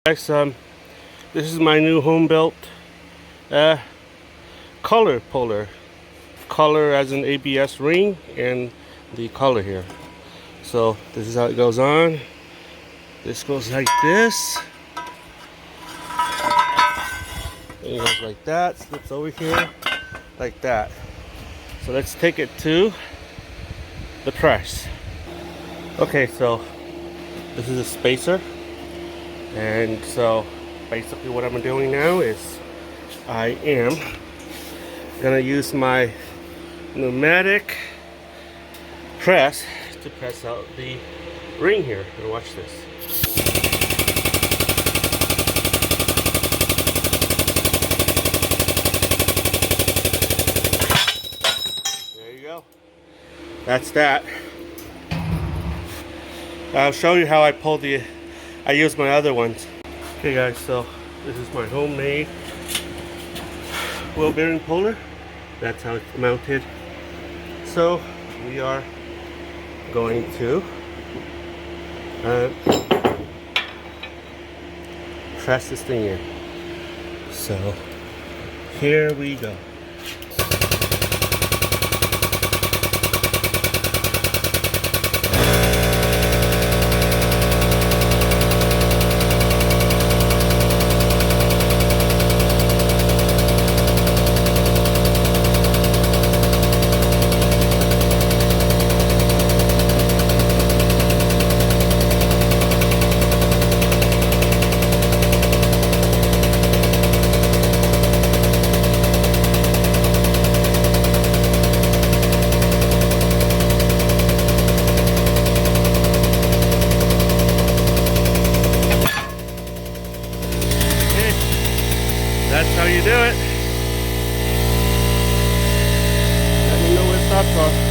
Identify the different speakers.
Speaker 1: Guys, this is my new home built color puller. Color as an ABS ring and the color here. So this is how it goes on. This goes like this. And it goes like that, slips over here, like that. So let's take it to the press. Okay, so this is a spacer. And so basically what I'm doing now is I am gonna use my pneumatic press to press out the ring here. And watch this. There you go. That's that. I'll show you how I pull I use my other ones. Okay guys, so this is my homemade wheel bearing puller. That's how it's mounted. So we are going to press this thing in. So here we go. That's how you do it. Let me know what thoughts are.